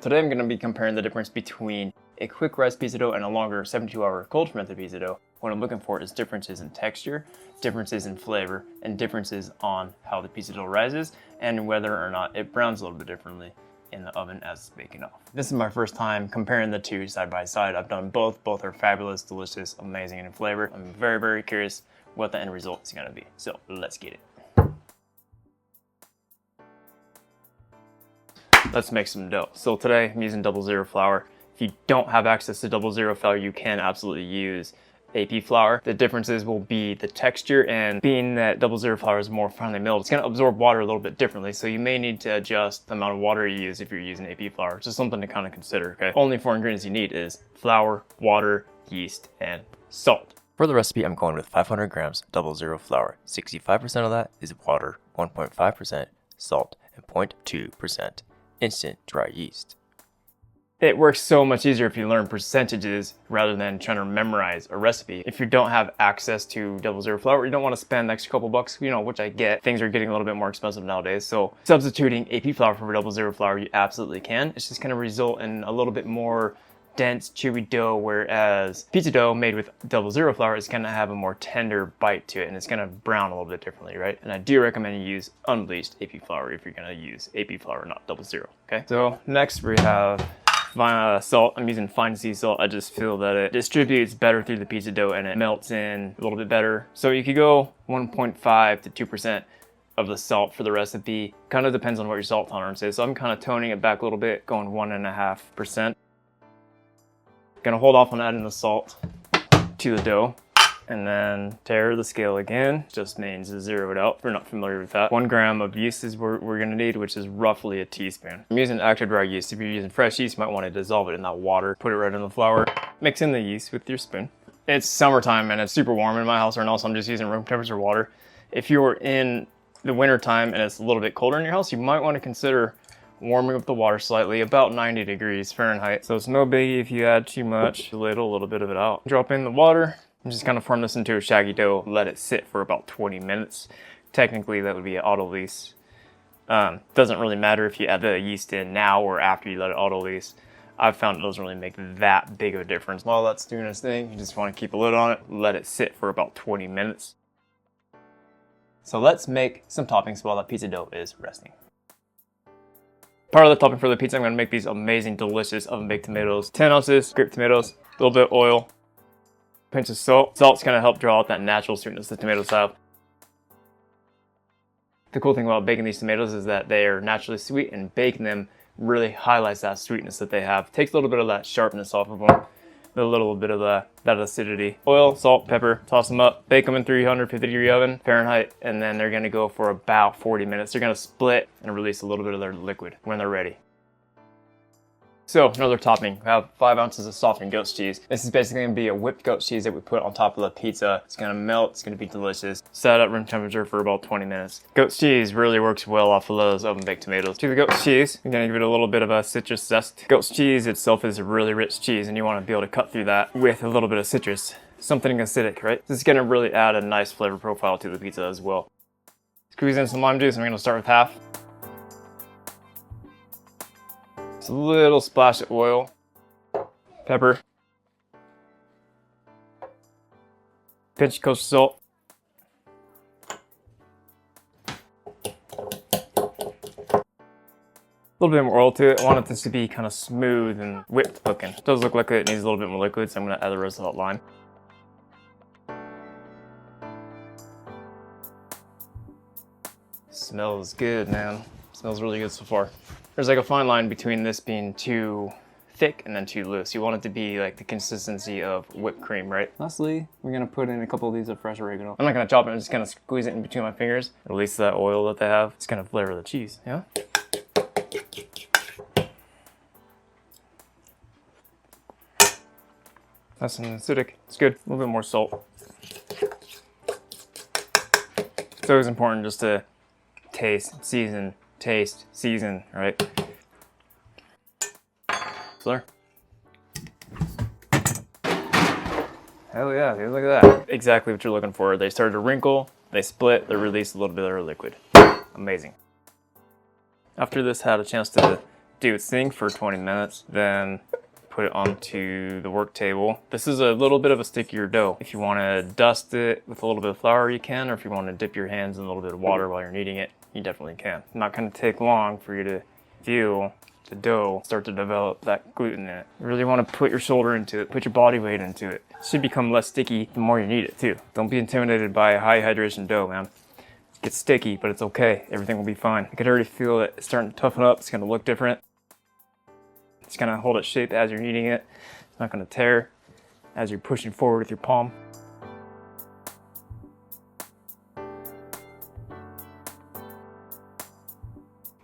Today I'm going to be comparing the difference between a quick rise pizza dough and a longer 72-hour cold fermented pizza dough. What I'm looking for is differences in texture, differences in flavor, and differences on how the pizza dough rises and whether or not it browns a little bit differently in the oven as it's baking off. This is my first time comparing the two side by side. I've done both. Both are fabulous, delicious, amazing in flavor. I'm very, very curious what the end result is going to be. So let's get it. Let's make some dough. So today I'm using 00 flour. If you don't have access to 00 flour, you can absolutely use AP flour. The differences will be the texture, and being that 00 flour is more finely milled, it's going to absorb water a little bit differently. So you may need to adjust the amount of water you use if you're using AP flour. It's just something to kind of consider, okay? Only 4 ingredients you need is flour, water, yeast, and salt. For the recipe, I'm going with 500 grams 00 flour. 65% of that is water, 1.5% salt, and 0.2% instant dry yeast. It works so much easier if you learn percentages rather than trying to memorize a recipe. If you don't have access to 00 flour, you don't want to spend the extra couple bucks, which I get. Things are getting a little bit more expensive nowadays. So substituting AP flour for 00 flour, you absolutely can. It's just going to result in a little bit more dense, chewy dough, whereas pizza dough made with 00 flour is going to have a more tender bite to it, and it's going to brown a little bit differently, right? And I do recommend you use unbleached AP flour if you're going to use AP flour, not 00, okay? So next we have salt. I'm using fine sea salt. I just feel that it distributes better through the pizza dough and it melts in a little bit better. So you could go 1.5 to 2% of the salt for the recipe. Kind of depends on what your salt tolerance is. So I'm kind of toning it back a little bit, going 1.5%. Gonna hold off on adding the salt to the dough, and then tare the scale again. Just means to zero it out if you're not familiar with that. 1 gram of yeast is what we're gonna need, which is roughly a teaspoon. I'm using extra dry yeast. If you're using fresh yeast, you might want to dissolve it in that water. Put it right in the flour. Mix in the yeast with your spoon. It's summertime and it's super warm in my house right now, so I'm just using room temperature water. If you're in the winter time and it's a little bit colder in your house, you might want to consider warming up the water slightly, about 90 degrees Fahrenheit. So it's no biggie if you add too much. Ladle a little bit of it out. Drop in the water. I'm just gonna form this into a shaggy dough. Let it sit for about 20 minutes. Technically, that would be an auto-lease. Doesn't really matter if you add the yeast in now or after you let it auto-lease. I've found it doesn't really make that big of a difference. While that's doing its thing, you just want to keep a lid on it. Let it sit for about 20 minutes. So let's make some toppings while that pizza dough is resting. Part of the topping for the pizza, I'm going to make these amazing, delicious oven-baked tomatoes. 10 ounces, grape tomatoes, a little bit of oil, pinch of salt. Salt's going to help draw out that natural sweetness the tomatoes have. The cool thing about baking these tomatoes is that they are naturally sweet, and baking them really highlights that sweetness that they have. Takes a little bit of that sharpness off of them, a little bit of that acidity. Oil, salt, pepper, toss them up, bake them in 350-degree oven, Fahrenheit, and then they're gonna go for about 40 minutes. They're gonna split and release a little bit of their liquid when they're ready. So another topping, we have 5 ounces of softened goat's cheese. This is basically gonna be a whipped goat cheese that we put on top of the pizza. It's gonna melt, it's gonna be delicious. Set at room temperature for about 20 minutes. Goat's cheese really works well off of those oven-baked tomatoes. To the goat's cheese, I'm gonna give it a little bit of a citrus zest. Goat's cheese itself is a really rich cheese, and you wanna be able to cut through that with a little bit of citrus. Something acidic, right? This is gonna really add a nice flavor profile to the pizza as well. Squeeze in some lime juice, I'm gonna start with half. Just a little splash of oil, pepper, pinch of kosher salt, a little bit more oil to it. I want this to be kind of smooth and whipped looking. It does look like it needs a little bit more liquid, so I'm going to add the rest of that lime. Smells good, man. Smells really good so far. There's like a fine line between this being too thick and then too loose. You want it to be like the consistency of whipped cream, right? Lastly, we're gonna put in a couple of these of fresh oregano. I'm not gonna chop it, I'm just gonna squeeze it in between my fingers. Release that oil that they have. It's gonna flavor the cheese, yeah? Nice and acidic. It's good. A little bit more salt. It's always important just to taste, season, right? Slur. Hell yeah, dude, look at that. Exactly what you're looking for. They started to wrinkle, they split, they released a little bit of their liquid. Amazing. After this had a chance to do its thing for 20 minutes, then put it onto the work table. This is a little bit of a stickier dough. If you want to dust it with a little bit of flour, you can, or if you want to dip your hands in a little bit of water while you're kneading it, you definitely can. Not going to take long for you to feel the dough start to develop that gluten in it. You really want to put your shoulder into it, put your body weight into it. It should become less sticky the more you knead it too. Don't be intimidated by a high hydration dough, man. It gets sticky, but it's okay. Everything will be fine. I could already feel it starting to toughen up. It's going to look different. It's going to hold its shape as you're kneading it. It's not going to tear as you're pushing forward with your palm.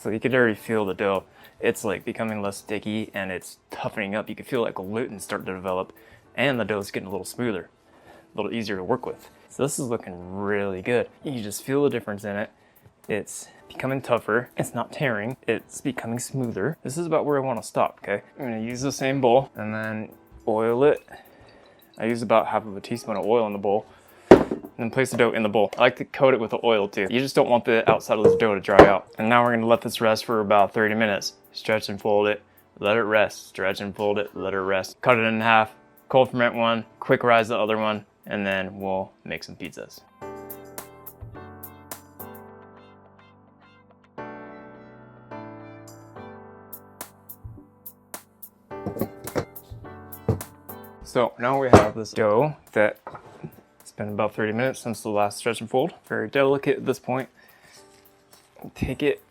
So you could already feel the dough. It's like becoming less sticky and it's toughening up. You can feel like gluten start to develop and the dough's getting a little smoother, a little easier to work with. So this is looking really good. You can just feel the difference in it. It's becoming tougher. It's not tearing. It's becoming smoother. This is about where I want to stop, okay? I'm gonna use the same bowl and then oil it. I use about half of a teaspoon of oil in the bowl. And then place the dough in the bowl. I like to coat it with the oil too. You just don't want the outside of this dough to dry out. And now we're gonna let this rest for about 30 minutes. Stretch and fold it, let it rest. Stretch and fold it, let it rest. Cut it in half, cold ferment one, quick rise the other one, and then we'll make some pizzas. So now we have this dough that it's been about 30 minutes since the last stretch and fold. Very delicate at this point. Take it,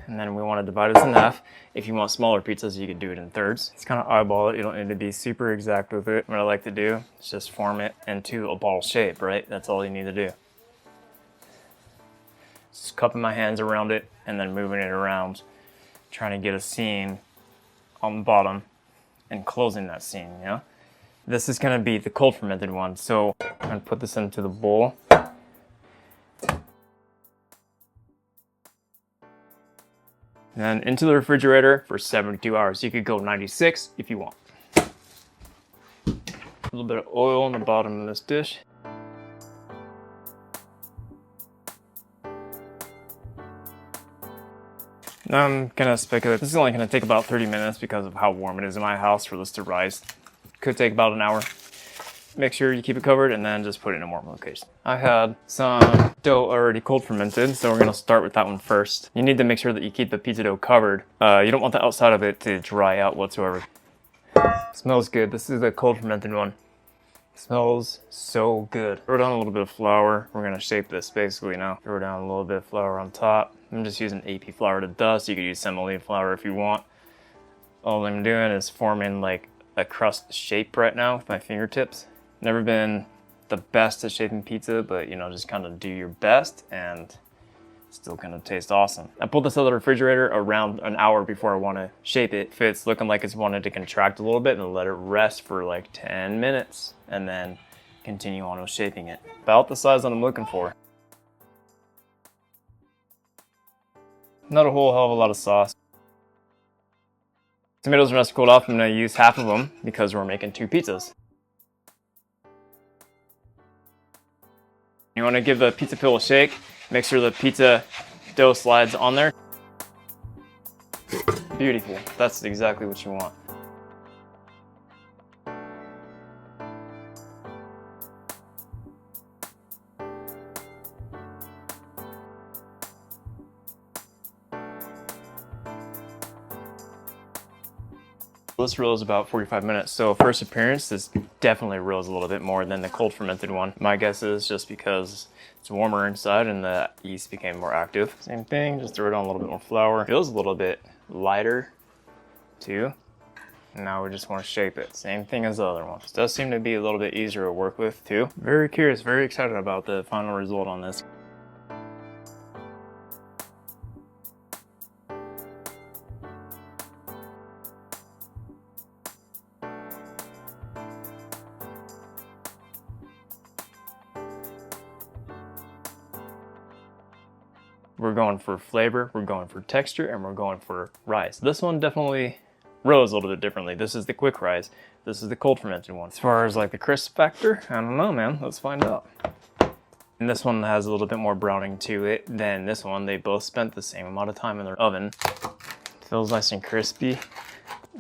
and then we want to divide this in half. If you want smaller pizzas, you could do it in thirds. Just kind of eyeball it. You don't need to be super exact with it. What I like to do is just form it into a ball shape, right? That's all you need to do. Just cupping my hands around it and then moving it around, trying to get a seam on the bottom and closing that seam, you know? This is gonna be the cold fermented one. So I'm gonna put this into the bowl. And then into the refrigerator for 72 hours. You could go 96 if you want. A little bit of oil on the bottom of this dish. Now I'm gonna speculate. This is only gonna take about 30 minutes because of how warm it is in my house for this to rise. Could take about an hour. Make sure you keep it covered and then just put it in a warm location. I had some dough already cold fermented, so we're gonna start with that one first. You need to make sure that you keep the pizza dough covered. You don't want the outside of it to dry out whatsoever. Smells good. This is a cold fermented one. Smells so good. Throw down a little bit of flour. We're gonna shape this basically now. Throw down a little bit of flour on top. I'm just using AP flour to dust. You could use semolina flour if you want. All I'm doing is forming like a crust shape right now with my fingertips. Never been the best at shaping pizza, but you know, just kind of do your best and still kind of taste awesome. I pulled this out of the refrigerator around an hour before I want to shape it. If it's looking like it's wanted to contract a little bit, then let it rest for like 10 minutes and then continue on with shaping it. About the size that I'm looking for. Not a whole hell of a lot of sauce. Tomatoes are nice and cooled off. I'm going to use half of them because we're making 2 pizzas. You want to give the pizza peel a shake. Make sure the pizza dough slides on there. Beautiful. That's exactly what you want. This roll is about 45 minutes, so first appearance, this definitely rolls a little bit more than the cold fermented one. My guess is just because it's warmer inside and the yeast became more active. Same thing, just throw it on a little bit more flour. Feels a little bit lighter too. And now we just want to shape it. Same thing as the other one. This does seem to be a little bit easier to work with too. Very curious, very excited about the final result on this. We're going for flavor, we're going for texture, and we're going for rise. This one definitely rose a little bit differently. This is the quick rise. This is the cold fermented one. As far as like the crisp factor, I don't know, man. Let's find out. And this one has a little bit more browning to it than this one. They both spent the same amount of time in their oven. So Feels nice and crispy.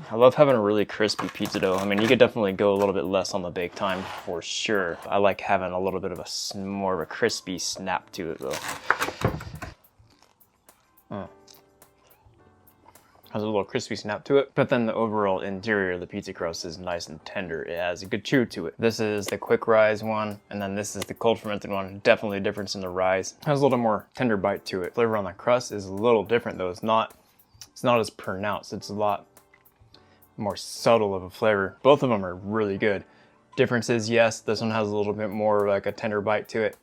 I love having a really crispy pizza dough. I mean, you could definitely go a little bit less on the bake time for sure. I like having a little bit of more of a crispy snap to it though. Has a little crispy snap to it, but then the overall interior of the pizza crust is nice and tender. It has a good chew to it. This is the quick rise one, and then this is the cold fermented one. Definitely a difference in the rise. It has a little more tender bite to it. Flavor on the crust is a little different though. It's not as pronounced. It's a lot more subtle of a flavor. Both of them are really good. Differences, yes, this one has a little bit more like a tender bite to it.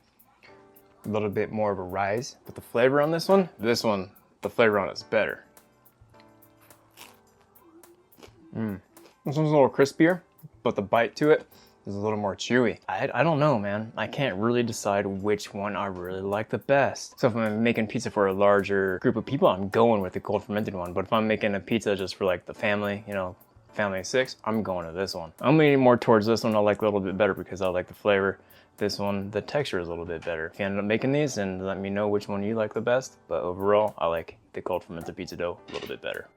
A little bit more of a rise, but the flavor on this one, the flavor on it is better. This one's a little crispier, but the bite to it is a little more chewy. I don't know, man. I can't really decide which one I really like the best. So if I'm making pizza for a larger group of people, I'm going with the cold fermented one. But if I'm making a pizza just for like the family, you know, family of 6, I'm going to this one. I'm leaning more towards this one. I like a little bit better because I like the flavor. This one, the texture is a little bit better. If you end up making these, then let me know which one you like the best. But overall, I like the cold fermented pizza dough a little bit better.